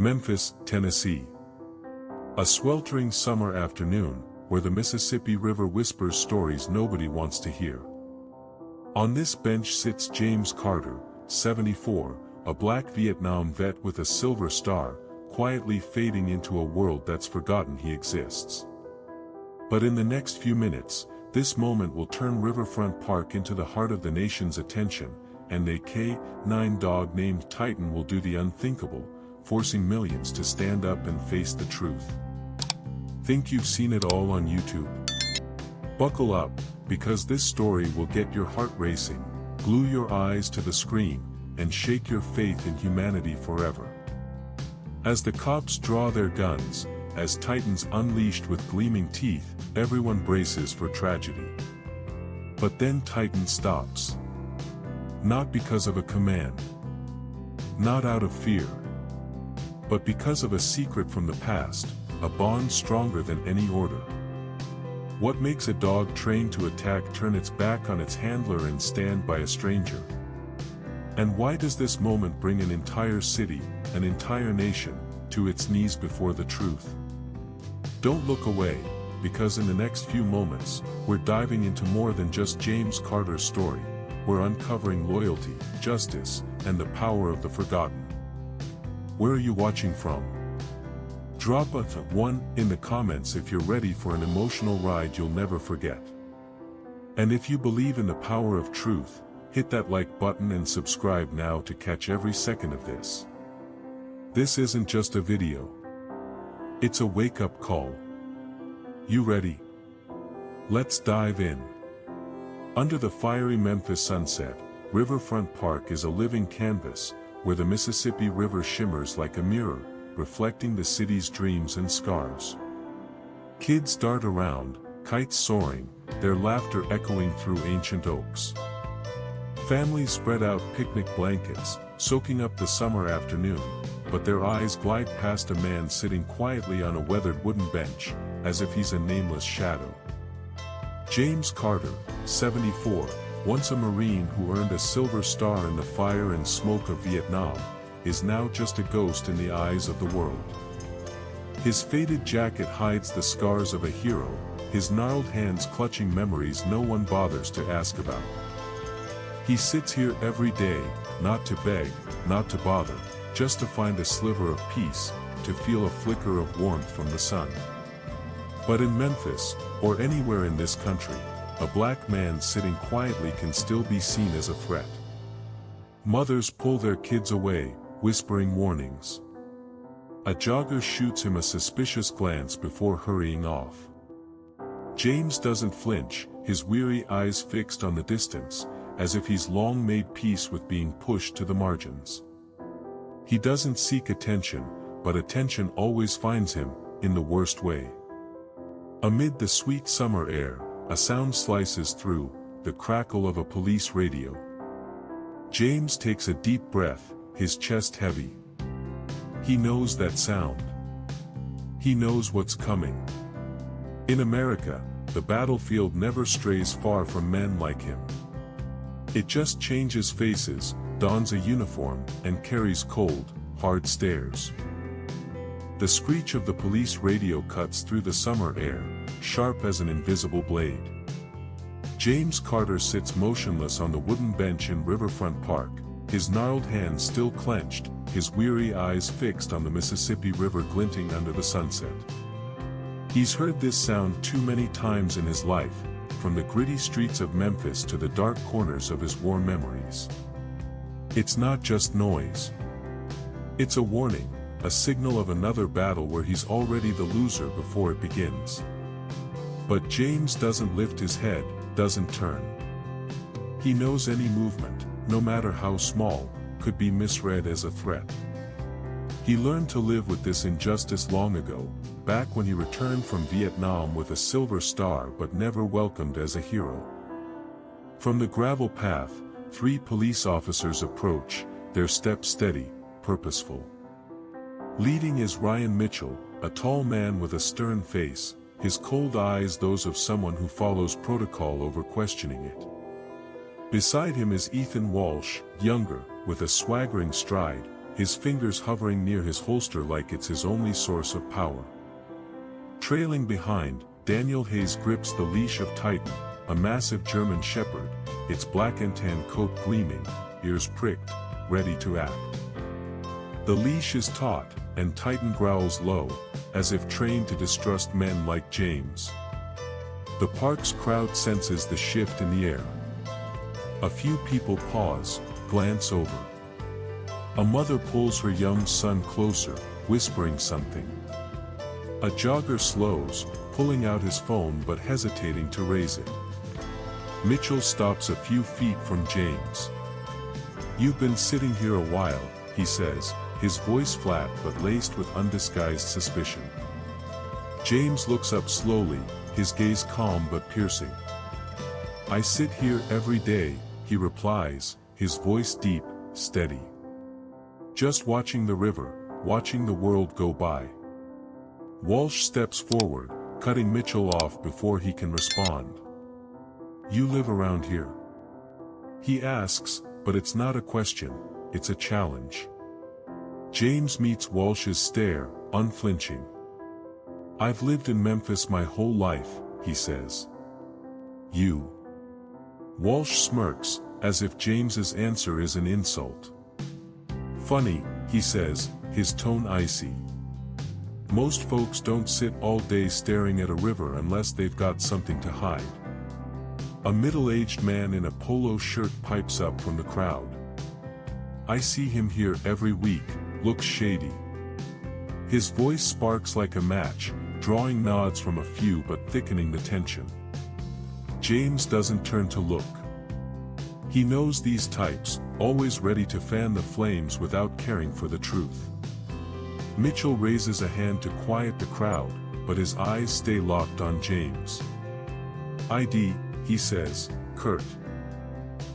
Memphis, Tennessee. A sweltering summer afternoon, where the Mississippi River whispers stories nobody wants to hear. On this bench sits James Carter, 74, a black Vietnam vet with a silver star, quietly fading into a world that's forgotten he exists. But in the next few minutes, this moment will turn Riverfront Park into the heart of the nation's attention, and a K9 dog named Titan will do the unthinkable, forcing millions to stand up and face the truth. Think you've seen it all on YouTube? Buckle up, because this story will get your heart racing, glue your eyes to the screen, and shake your faith in humanity forever. As the cops draw their guns, as Titans unleashed with gleaming teeth, everyone braces for tragedy. But then Titan stops. Not because of a command. Not out of fear. But because of a secret from the past, a bond stronger than any order. What makes a dog trained to attack turn its back on its handler and stand by a stranger? And why does this moment bring an entire city, an entire nation, to its knees before the truth? Don't look away, because in the next few moments, we're diving into more than just James Carter's story. We're uncovering loyalty, justice, and the power of the forgotten. Where are you watching from? Drop a 1 in the comments if you're ready for an emotional ride you'll never forget. And if you believe in the power of truth, hit that like button and subscribe now to catch every second of this. This isn't just a video. It's a wake-up call. You ready? Let's dive in. Under the fiery Memphis sunset, Riverfront Park is a living canvas, where the Mississippi River shimmers like a mirror, reflecting the city's dreams and scars. Kids dart around, kites soaring, their laughter echoing through ancient oaks. Families spread out picnic blankets, soaking up the summer afternoon, but their eyes glide past a man sitting quietly on a weathered wooden bench, as if he's a nameless shadow. James Carter, 74, once a Marine who earned a silver star in the fire and smoke of Vietnam, is now just a ghost in the eyes of the world. His faded jacket hides the scars of a hero, his gnarled hands clutching memories no one bothers to ask about. He sits here every day, not to beg, not to bother, just to find a sliver of peace, to feel a flicker of warmth from the sun. But in Memphis, or anywhere in this country, a black man sitting quietly can still be seen as a threat. Mothers pull their kids away, whispering warnings. A jogger shoots him a suspicious glance before hurrying off. James doesn't flinch, his weary eyes fixed on the distance, as if he's long made peace with being pushed to the margins. He doesn't seek attention, but attention always finds him, in the worst way. Amid the sweet summer air, a sound slices through, the crackle of a police radio. James takes a deep breath, his chest heavy. He knows that sound. He knows what's coming. In America, the battlefield never strays far from men like him. It just changes faces, dons a uniform, and carries cold, hard stares. The screech of the police radio cuts through the summer air, sharp as an invisible blade. James Carter sits motionless on the wooden bench in Riverfront Park, his gnarled hands still clenched, his weary eyes fixed on the Mississippi River glinting under the sunset. He's heard this sound too many times in his life, from the gritty streets of Memphis to the dark corners of his war memories. It's not just noise. It's a warning, a signal of another battle where he's already the loser before it begins. But James doesn't lift his head, doesn't turn. He knows any movement, no matter how small, could be misread as a threat. He learned to live with this injustice long ago, back when he returned from Vietnam with a silver star but never welcomed as a hero. From the gravel path, 3 police officers approach, their steps steady, purposeful. Leading is Ryan Mitchell, a tall man with a stern face, his cold eyes those of someone who follows protocol over questioning it. Beside him is Ethan Walsh, younger, with a swaggering stride, his fingers hovering near his holster like it's his only source of power. Trailing behind, Daniel Hayes grips the leash of Titan, a massive German shepherd, its black and tan coat gleaming, ears pricked, ready to act. The leash is taut, and Titan growls low, as if trained to distrust men like James. The park's crowd senses the shift in the air. A few people pause, glance over. A mother pulls her young son closer, whispering something. A jogger slows, pulling out his phone but hesitating to raise it. Mitchell stops a few feet from James. "You've been sitting here a while," he says, his voice flat but laced with undisguised suspicion. James looks up slowly, his gaze calm but piercing. "I sit here every day," he replies, his voice deep, steady. "Just watching the river, watching the world go by." Walsh steps forward, cutting Mitchell off before he can respond. "You live around here?" he asks, but it's not a question, it's a challenge. James meets Walsh's stare, unflinching. "I've lived in Memphis my whole life," he says. "You?" Walsh smirks, as if James's answer is an insult. "Funny," he says, his tone icy. "Most folks don't sit all day staring at a river unless they've got something to hide." A middle-aged man in a polo shirt pipes up from the crowd. "I see him here every week," looks shady. His voice sparks like a match, drawing nods from a few but thickening the tension. James doesn't turn to look. He knows these types, always ready to fan the flames without caring for the truth. Mitchell raises a hand to quiet the crowd, but his eyes stay locked on James. "ID," he says, curt.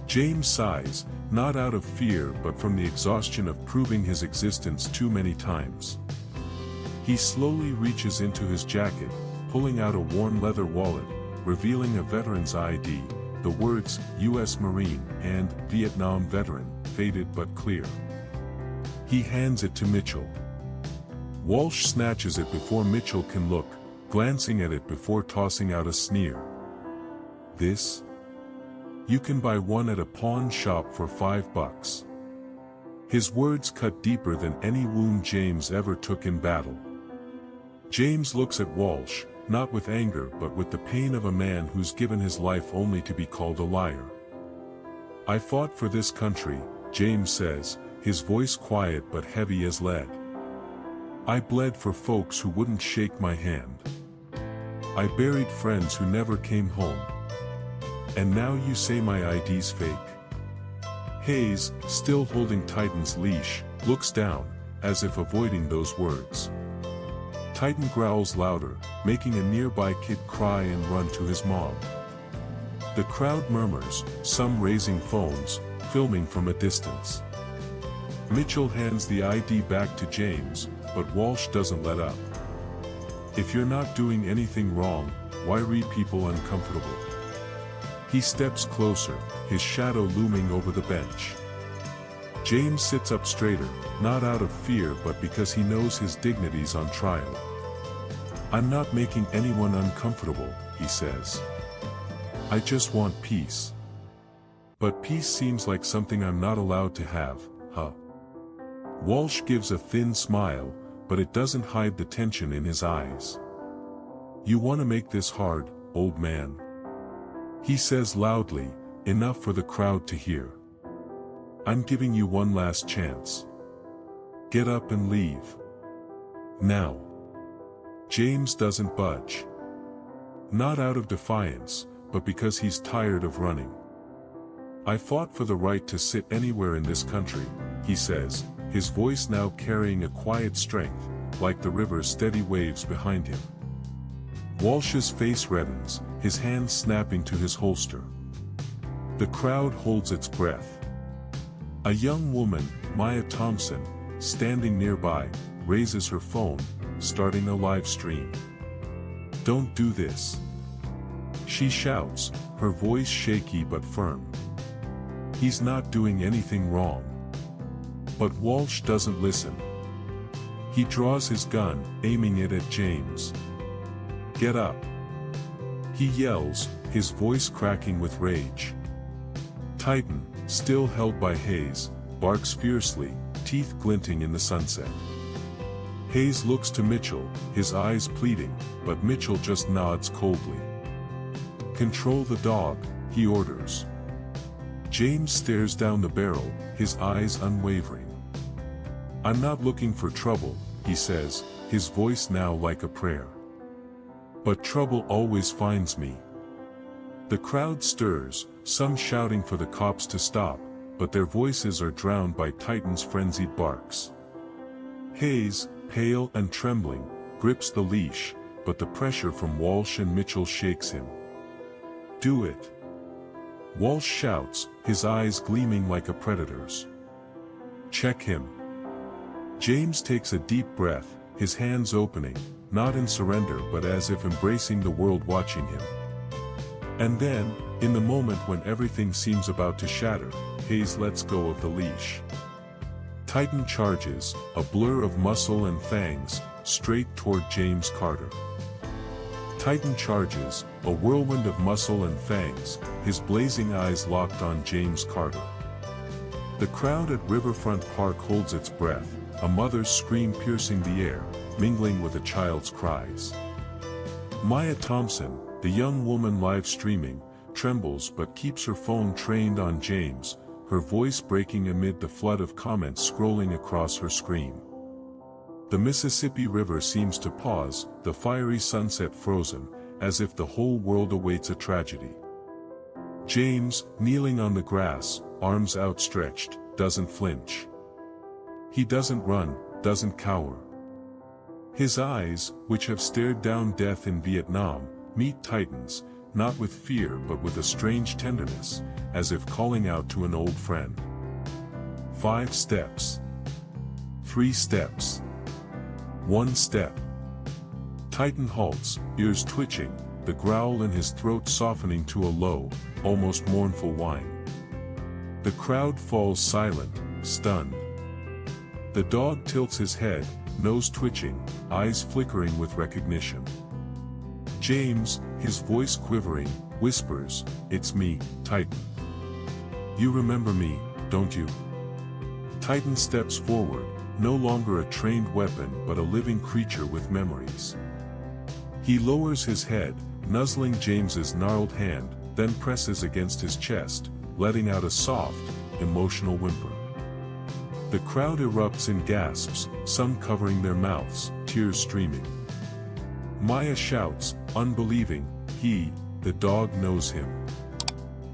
James sighs, not out of fear but from the exhaustion of proving his existence too many times. He slowly reaches into his jacket, pulling out a worn leather wallet, revealing a veteran's ID, the words U.S. Marine and Vietnam veteran, faded but clear. He hands it to Mitchell. Walsh snatches it before Mitchell can look, glancing at it before tossing out a sneer. "This? You can buy one at a pawn shop for $5. His words cut deeper than any wound James ever took in battle. James looks at Walsh, not with anger but with the pain of a man who's given his life only to be called a liar. "I fought for this country," James says, his voice quiet but heavy as lead. "I bled for folks who wouldn't shake my hand. I buried friends who never came home. And now you say my ID's fake?" Hayes, still holding Titan's leash, looks down, as if avoiding those words. Titan growls louder, making a nearby kid cry and run to his mom. The crowd murmurs, some raising phones, filming from a distance. Mitchell hands the ID back to James, but Walsh doesn't let up. "If you're not doing anything wrong, why read people uncomfortable?" He steps closer, his shadow looming over the bench. James sits up straighter, not out of fear but because he knows his dignity's on trial. "I'm not making anyone uncomfortable," he says. "I just want peace. But peace seems like something I'm not allowed to have, huh?" Walsh gives a thin smile, but it doesn't hide the tension in his eyes. "You want to make this hard, old man?" he says loudly, enough for the crowd to hear. "I'm giving you one last chance. Get up and leave. Now." James doesn't budge. Not out of defiance, but because he's tired of running. "I fought for the right to sit anywhere in this country," he says, his voice now carrying a quiet strength, like the river's steady waves behind him. Walsh's face reddens, his hand snapping to his holster. The crowd holds its breath. A young woman, Maya Thompson, standing nearby, raises her phone, starting a live stream. "Don't do this," she shouts, her voice shaky but firm. "He's not doing anything wrong. But Walsh doesn't listen. He draws his gun, aiming it at James. "Get up!" he yells, his voice cracking with rage. Titan, still held by Hayes, barks fiercely, teeth glinting in the sunset. Hayes looks to Mitchell, his eyes pleading, but Mitchell just nods coldly. "Control the dog," he orders. James stares down the barrel, his eyes unwavering. "I'm not looking for trouble," he says, his voice now like a prayer. "But trouble always finds me." The crowd stirs, some shouting for the cops to stop, but their voices are drowned by Titan's frenzied barks. Hayes, pale and trembling, grips the leash, but the pressure from Walsh and Mitchell shakes him. "Do it!" Walsh shouts, his eyes gleaming like a predator's. "Check him." James takes a deep breath, his hands opening, not in surrender but as if embracing the world watching him. And then, in the moment when everything seems about to shatter, Hayes lets go of the leash. Titan charges, a blur of muscle and fangs, straight toward James Carter. Titan charges, a whirlwind of muscle and fangs, his blazing eyes locked on James Carter. The crowd at Riverfront Park holds its breath, a mother's scream piercing the air, mingling with a child's cries. Maya Thompson, the young woman live streaming, trembles but keeps her phone trained on James, her voice breaking amid the flood of comments scrolling across her screen. The Mississippi River seems to pause, the fiery sunset frozen, as if the whole world awaits a tragedy. James, kneeling on the grass, arms outstretched, doesn't flinch. He doesn't run, doesn't cower. His eyes, which have stared down death in Vietnam, meet Titan's, not with fear but with a strange tenderness, as if calling out to an old friend. 5 steps. 3 steps. 1 step. Titan halts, ears twitching, the growl in his throat softening to a low, almost mournful whine. The crowd falls silent, stunned. The dog tilts his head, nose twitching, eyes flickering with recognition. James, his voice quivering, whispers, "It's me, Titan. You remember me, don't you?" Titan steps forward, no longer a trained weapon but a living creature with memories. He lowers his head, nuzzling James's gnarled hand, then presses against his chest, letting out a soft, emotional whimper. The crowd erupts in gasps, some covering their mouths, tears streaming. Maya shouts, unbelieving, the dog knows him.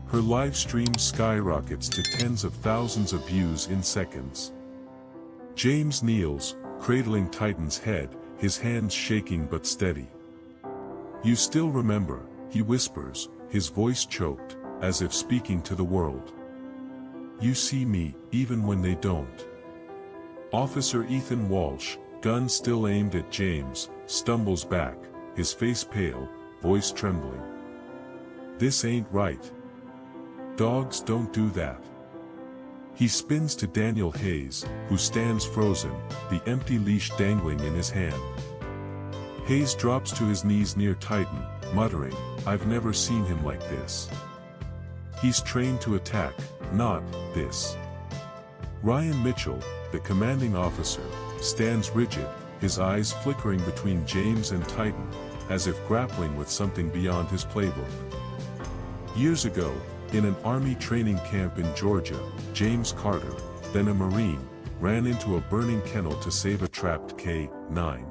Her live stream skyrockets to tens of thousands of views in seconds. James kneels, cradling Titan's head, his hands shaking but steady. "You still remember," he whispers, his voice choked, as if speaking to the world. "You see me, even when they don't." Officer Ethan Walsh, gun still aimed at James, stumbles back, his face pale, voice trembling. "This ain't right. Dogs don't do that." He spins to Daniel Hayes, who stands frozen, the empty leash dangling in his hand. Hayes drops to his knees near Titan, muttering, "I've never seen him like this. He's trained to attack, not this." Ryan Mitchell, the commanding officer, stands rigid, his eyes flickering between James and Titan, as if grappling with something beyond his playbook. Years ago, in an army training camp in Georgia, James Carter, then a Marine, ran into a burning kennel to save a trapped K-9.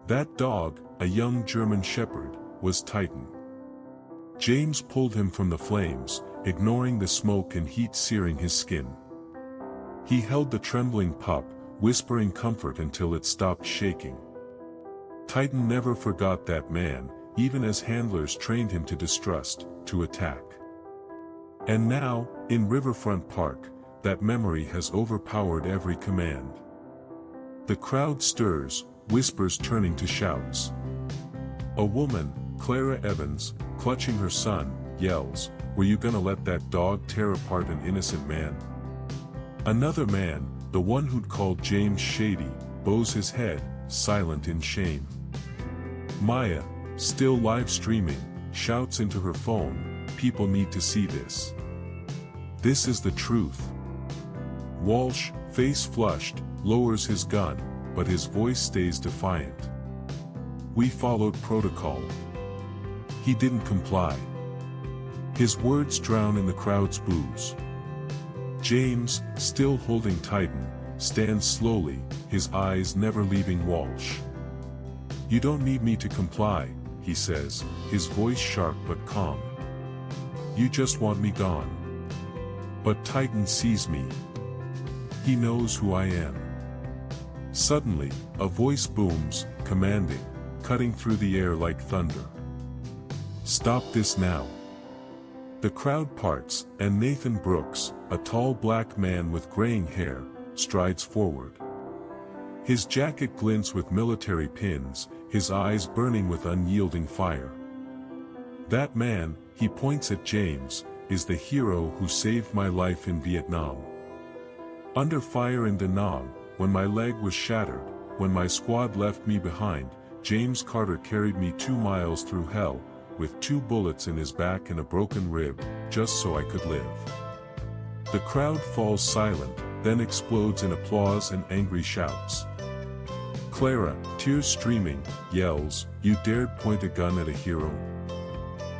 That dog, a young German Shepherd, was Titan. James pulled him from the flames, ignoring the smoke and heat searing his skin. He held the trembling pup, whispering comfort until it stopped shaking. Titan never forgot that man, even as handlers trained him to distrust, to attack. And now, in Riverfront Park, that memory has overpowered every command. The crowd stirs, whispers turning to shouts. A woman, Clara Evans, clutching her son, yells, "Were you gonna let that dog tear apart an innocent man?" Another man, the one who'd called James shady, bows his head, silent in shame. Maya, still live streaming, shouts into her phone, "People need to see this. This is the truth." Walsh, face flushed, lowers his gun, but his voice stays defiant. "We followed protocol." He didn't comply. His words drown in the crowd's boos. James, still holding Titan, stands slowly, his eyes never leaving Walsh. "You don't need me to comply," he says, his voice sharp but calm. "You just want me gone." But Titan sees me. He knows who I am. Suddenly, a voice booms, commanding, cutting through the air like thunder. "Stop this now." The crowd parts, and Nathan Brooks, a tall black man with graying hair, strides forward. His jacket glints with military pins, his eyes burning with unyielding fire. "That man," he points at James, "is the hero who saved my life in Vietnam. Under fire in Da Nang, when my leg was shattered, when my squad left me behind, James Carter carried me 2 miles through hell, with 2 bullets in his back and a broken rib, just so I could live." The crowd falls silent, then explodes in applause and angry shouts. Clara, tears streaming, yells, "You dared point a gun at a hero?"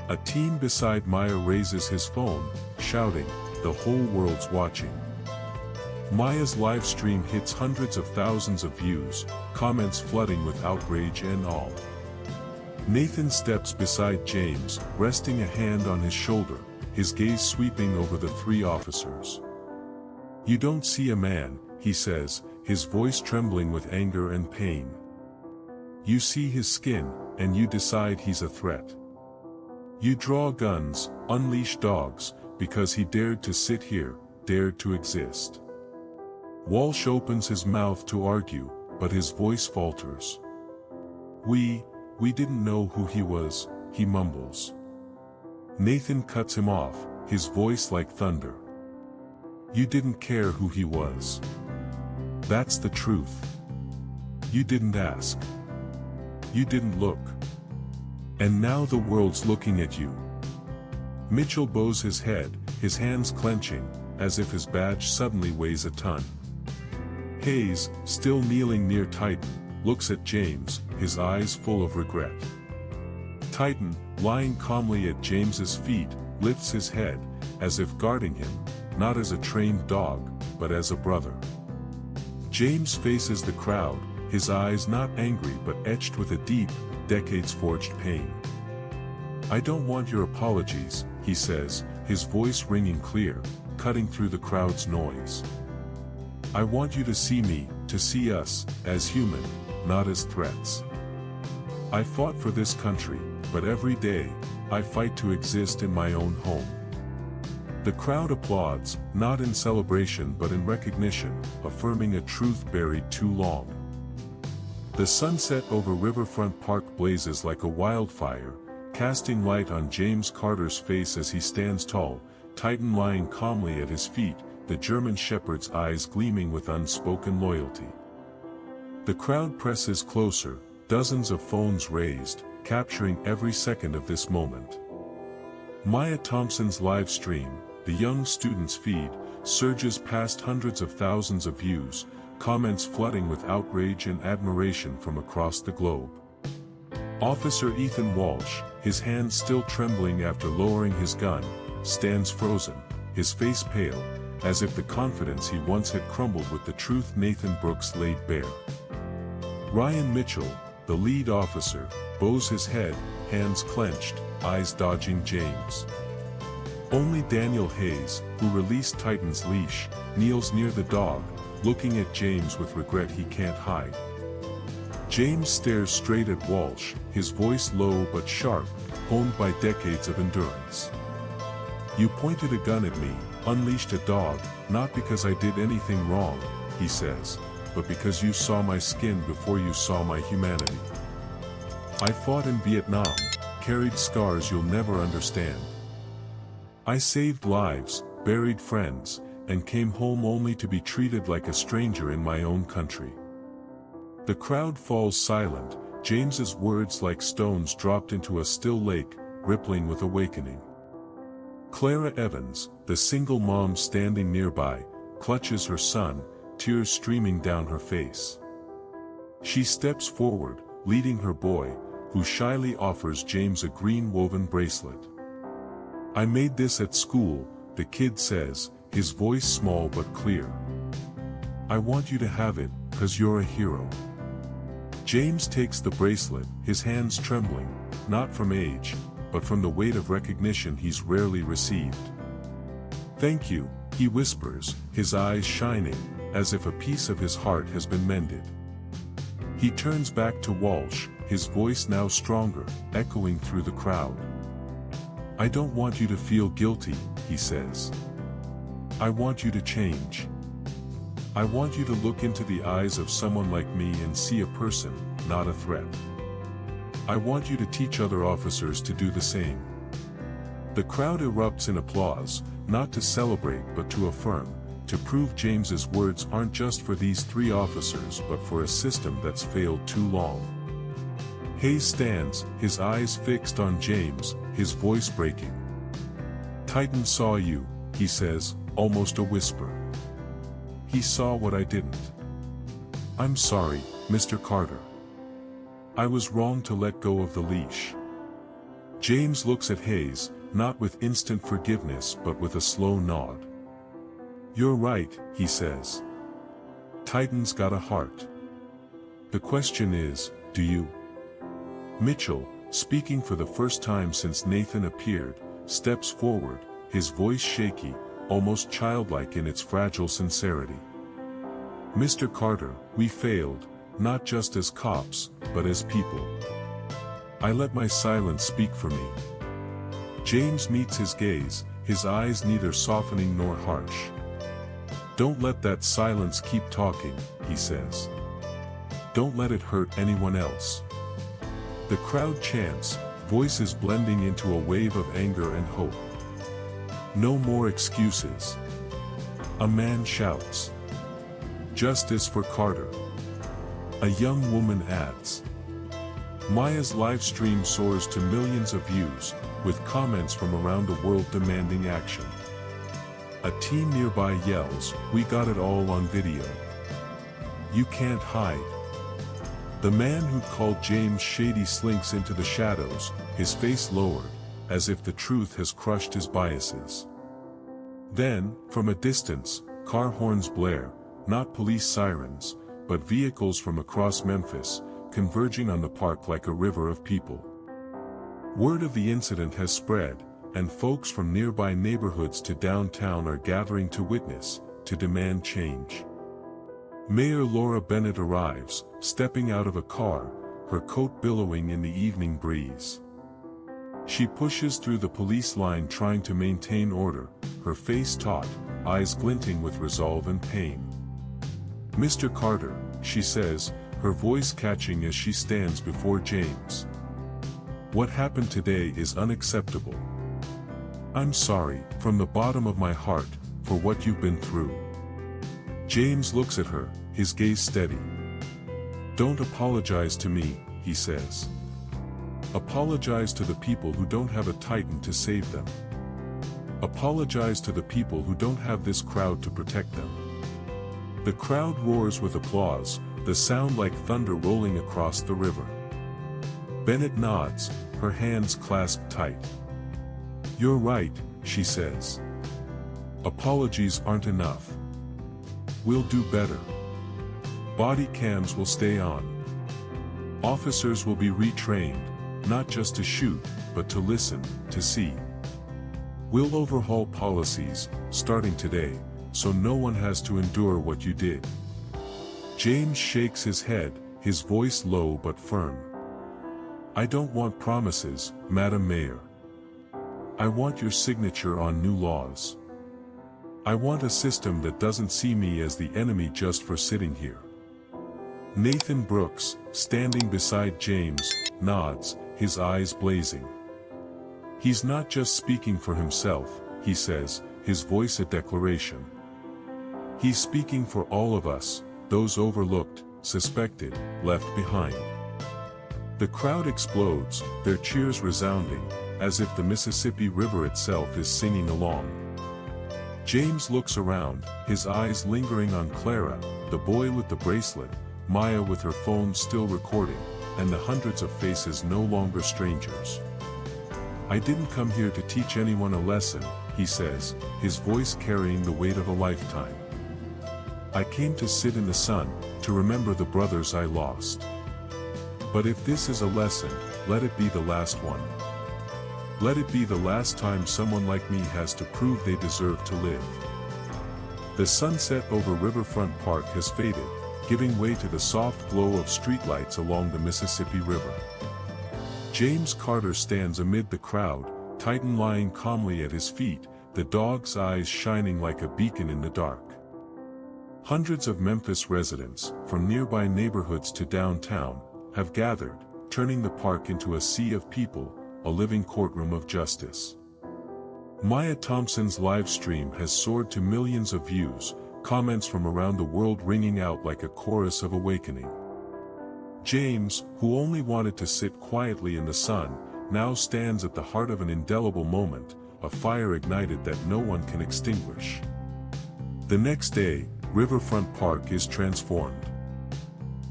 A teen beside Maya raises his phone, shouting, "The whole world's watching." Maya's live stream hits hundreds of thousands of views, comments flooding with outrage and all. Nathan steps beside James, resting a hand on his shoulder, his gaze sweeping over the 3 officers. "You don't see a man," he says, his voice trembling with anger and pain. "You see his skin, and you decide he's a threat. You draw guns, unleash dogs, because he dared to sit here, dared to exist." Walsh opens his mouth to argue, but his voice falters. We didn't know who he was," he mumbles. Nathan cuts him off, his voice like thunder. "You didn't care who he was. That's the truth. You didn't ask. You didn't look. And now the world's looking at you." Mitchell bows his head, his hands clenching, as if his badge suddenly weighs a ton. Hayes, still kneeling near Titan, looks at James, his eyes full of regret. Titan, lying calmly at James's feet, lifts his head, as if guarding him, not as a trained dog, but as a brother. James faces the crowd, his eyes not angry but etched with a deep, decades-forged pain. "I don't want your apologies," he says, his voice ringing clear, cutting through the crowd's noise. "I want you to see me, to see us, as human, not as threats. I fought for this country, but every day, I fight to exist in my own home." The crowd applauds, not in celebration but in recognition, affirming a truth buried too long. The sunset over Riverfront Park blazes like a wildfire, casting light on James Carter's face as he stands tall, Titan lying calmly at his feet, the German shepherd's eyes gleaming with unspoken loyalty. The crowd presses closer, dozens of phones raised, capturing every second of this moment. Maya Thompson's live stream, the young student's feed, surges past hundreds of thousands of views, comments flooding with outrage and admiration from across the globe. Officer Ethan Walsh, his hands still trembling after lowering his gun, stands frozen, his face pale, as if the confidence he once had crumbled with the truth Nathan Brooks laid bare. Ryan Mitchell, the lead officer, bows his head, hands clenched, eyes dodging James. Only Daniel Hayes, who released Titan's leash, kneels near the dog, looking at James with regret he can't hide. James stares straight at Walsh, his voice low but sharp, honed by decades of endurance. "You pointed a gun at me, unleashed a dog, not because I did anything wrong," he says, "but because you saw my skin before you saw my humanity. I fought in Vietnam, carried scars you'll never understand. I saved lives, buried friends, and came home only to be treated like a stranger in my own country. The crowd falls silent, James's words like stones dropped into a still lake, rippling with awakening. Clara Evans, the single mom standing nearby, clutches her son, tears streaming down her face. She steps forward, leading her boy, who shyly offers James a green woven bracelet. "I made this at school," the kid says, his voice small but clear. "I want you to have it, 'cause you're a hero." James takes the bracelet, his hands trembling, not from age, but from the weight of recognition he's rarely received. "Thank you," he whispers, his eyes shining, as if a piece of his heart has been mended. He turns back to Walsh, his voice now stronger, echoing through the crowd. "I don't want you to feel guilty," he says. "I want you to change. I want you to look into the eyes of someone like me and see a person, not a threat. I want you to teach other officers to do the same." The crowd erupts in applause, not to celebrate but to affirm, to prove James's words aren't just for these 3 officers but for a system that's failed too long. Hayes stands, his eyes fixed on James, his voice breaking. "Titan saw you," he says, almost a whisper. "He saw what I didn't. I'm sorry, Mr. Carter. I was wrong to let go of the leash." James looks at Hayes, not with instant forgiveness but with a slow nod. "You're right," he says. "Titan's got a heart. The question is, do you?" Mitchell, speaking for the first time since Nathan appeared, steps forward, his voice shaky, almost childlike in its fragile sincerity. "Mr. Carter, we failed, not just as cops, but as people. I let my silence speak for me." James meets his gaze, his eyes neither softening nor harsh. "Don't let that silence keep talking," he says. "Don't let it hurt anyone else." The crowd chants, voices blending into a wave of anger and hope. "No more excuses." A man shouts, "Justice for Carter." A young woman adds. Maya's live stream soars to millions of views, with comments from around the world demanding action. A teen nearby yells, "We got it all on video. You can't hide." The man who called James shady slinks into the shadows, his face lowered, as if the truth has crushed his biases. Then, from a distance, car horns blare, not police sirens, but vehicles from across Memphis, converging on the park like a river of people. Word of the incident has spread, and folks from nearby neighborhoods to downtown are gathering to witness, to demand change. Mayor Laura Bennett arrives, stepping out of a car, her coat billowing in the evening breeze. She pushes through the police line trying to maintain order, her face taut, eyes glinting with resolve and pain. "Mr. Carter," she says, her voice catching as she stands before James. "What happened today is unacceptable. I'm sorry, from the bottom of my heart, for what you've been through." James looks at her, his gaze steady. "Don't apologize to me," he says. "Apologize to the people who don't have a Titan to save them. Apologize to the people who don't have this crowd to protect them." The crowd roars with applause, the sound like thunder rolling across the river. Bennett nods, her hands clasped tight. "You're right," she says. "Apologies aren't enough. We'll do better. Body cams will stay on. Officers will be retrained, not just to shoot, but to listen, to see. We'll overhaul policies, starting today, so no one has to endure what you did." James shakes his head, his voice low but firm. "I don't want promises, Madam Mayor. I want your signature on new laws. I want a system that doesn't see me as the enemy just for sitting here." Nathan Brooks, standing beside James, nods, his eyes blazing. He's not just speaking for himself, he says, his voice a declaration. He's speaking for all of us, those overlooked, suspected, left behind. The crowd explodes, their cheers resounding, as if the Mississippi River itself is singing along. James looks around, his eyes lingering on Clara, the boy with the bracelet, Maya with her phone still recording, and the hundreds of faces no longer strangers. "I didn't come here to teach anyone a lesson," he says, his voice carrying the weight of a lifetime. "I came to sit in the sun, to remember the brothers I lost. But if this is a lesson, let it be the last one. Let it be the last time someone like me has to prove they deserve to live." The sunset over Riverfront Park has faded, giving way to the soft glow of streetlights along the Mississippi River. James Carter stands amid the crowd, Titan lying calmly at his feet, the dog's eyes shining like a beacon in the dark. Hundreds of Memphis residents, from nearby neighborhoods to downtown, have gathered, turning the park into a sea of people, a living courtroom of justice. Maya Thompson's live stream has soared to millions of views, comments from around the world ringing out like a chorus of awakening. James, who only wanted to sit quietly in the sun, now stands at the heart of an indelible moment, a fire ignited that no one can extinguish. The next day, Riverfront Park is transformed.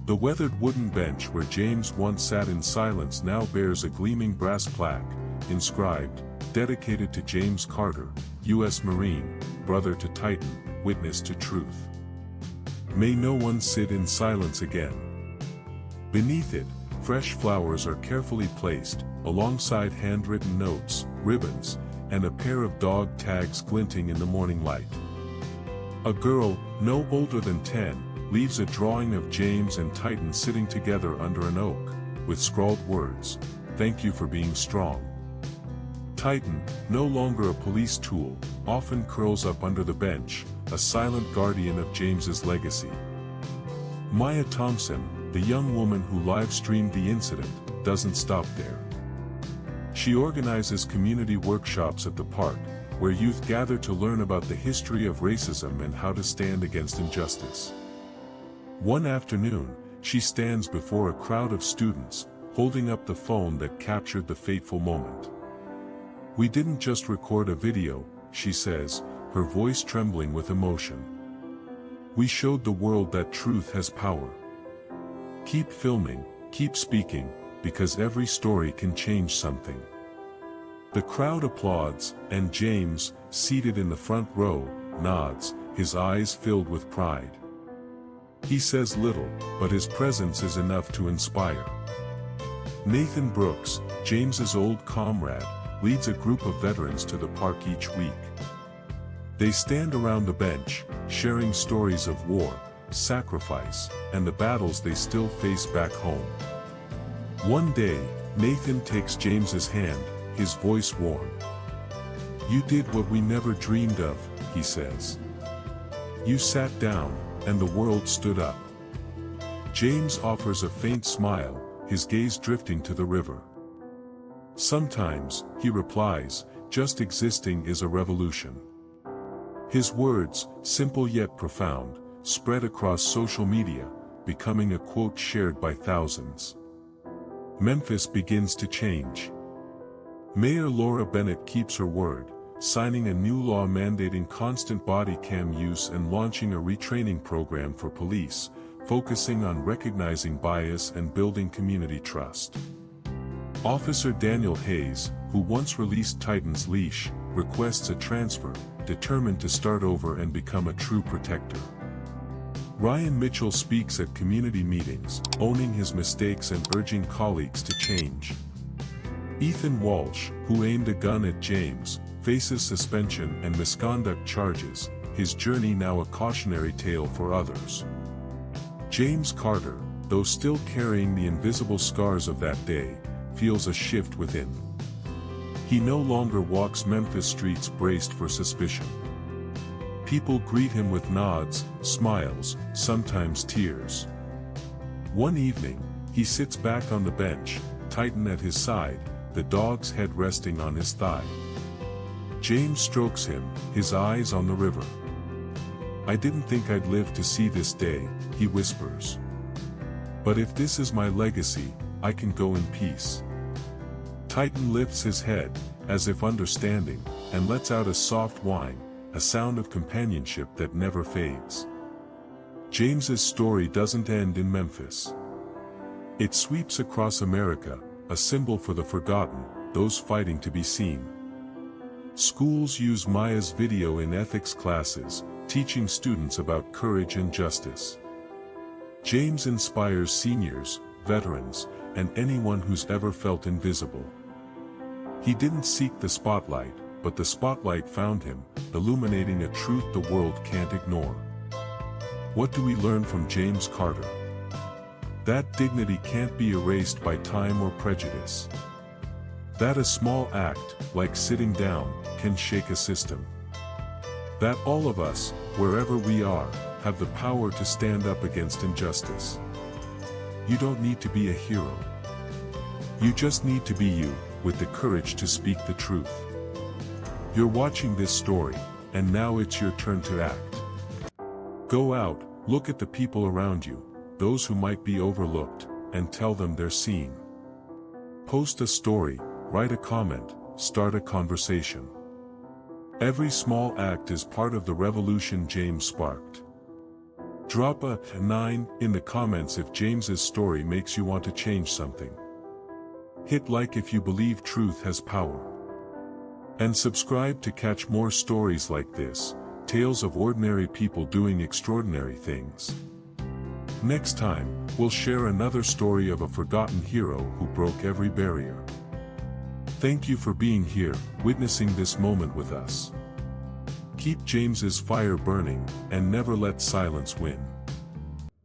The weathered wooden bench where James once sat in silence now bears a gleaming brass plaque, inscribed, "Dedicated to James Carter, U.S. Marine, brother to Titan, witness to truth. May no one sit in silence again." Beneath it, fresh flowers are carefully placed, alongside handwritten notes, ribbons, and a pair of dog tags glinting in the morning light. A girl, no older than 10, leaves a drawing of James and Titan sitting together under an oak, with scrawled words, "Thank you for being strong." Titan, no longer a police tool, often curls up under the bench, a silent guardian of James's legacy. Maya Thompson, the young woman who live-streamed the incident, doesn't stop there. She organizes community workshops at the park, where youth gather to learn about the history of racism and how to stand against injustice. One afternoon, she stands before a crowd of students, holding up the phone that captured the fateful moment. "We didn't just record a video," she says, her voice trembling with emotion. "We showed the world that truth has power. Keep filming, keep speaking, because every story can change something." The crowd applauds, and James, seated in the front row, nods, his eyes filled with pride. He says little, but his presence is enough to inspire. Nathan Brooks, James's old comrade, leads a group of veterans to the park each week. They stand around the bench, sharing stories of war, sacrifice, and the battles they still face back home. One day, Nathan takes James's hand, his voice warm. "You did what we never dreamed of," he says. "You sat down, and the world stood up." James offers a faint smile, his gaze drifting to the river. "Sometimes," he replies, "just existing is a revolution." His words, simple yet profound, spread across social media, becoming a quote shared by thousands. Memphis begins to change. Mayor Laura Bennett keeps her word, signing a new law mandating constant body cam use and launching a retraining program for police, focusing on recognizing bias and building community trust. Officer Daniel Hayes, who once released Titan's leash, requests a transfer, determined to start over and become a true protector. Ryan Mitchell speaks at community meetings, owning his mistakes and urging colleagues to change. Ethan Walsh, who aimed a gun at James, faces suspension and misconduct charges, his journey now a cautionary tale for others. James Carter, though still carrying the invisible scars of that day, feels a shift within. He no longer walks Memphis streets braced for suspicion. People greet him with nods, smiles, sometimes tears. One evening, he sits back on the bench, Titan at his side, the dog's head resting on his thigh. James strokes him, his eyes on the river. "I didn't think I'd live to see this day," he whispers. "But if this is my legacy, I can go in peace." Titan lifts his head, as if understanding, and lets out a soft whine, a sound of companionship that never fades. James's story doesn't end in Memphis. It sweeps across America, a symbol for the forgotten, those fighting to be seen. Schools use Maya's video in ethics classes, teaching students about courage and justice. James inspires seniors, veterans, and anyone who's ever felt invisible. He didn't seek the spotlight, but the spotlight found him, illuminating a truth the world can't ignore. What do we learn from James Carter? That dignity can't be erased by time or prejudice. That a small act, like sitting down, can shake a system. That all of us, wherever we are, have the power to stand up against injustice. You don't need to be a hero. You just need to be you, with the courage to speak the truth. You're watching this story, and now it's your turn to act. Go out, look at the people around you, those who might be overlooked, and tell them they're seen. Post a story, write a comment, start a conversation. Every small act is part of the revolution James sparked. Drop a 9 in the comments if James's story makes you want to change something. Hit like if you believe truth has power. And subscribe to catch more stories like this, tales of ordinary people doing extraordinary things. Next time, we'll share another story of a forgotten hero who broke every barrier. Thank you for being here, witnessing this moment with us. Keep James's fire burning, and never let silence win.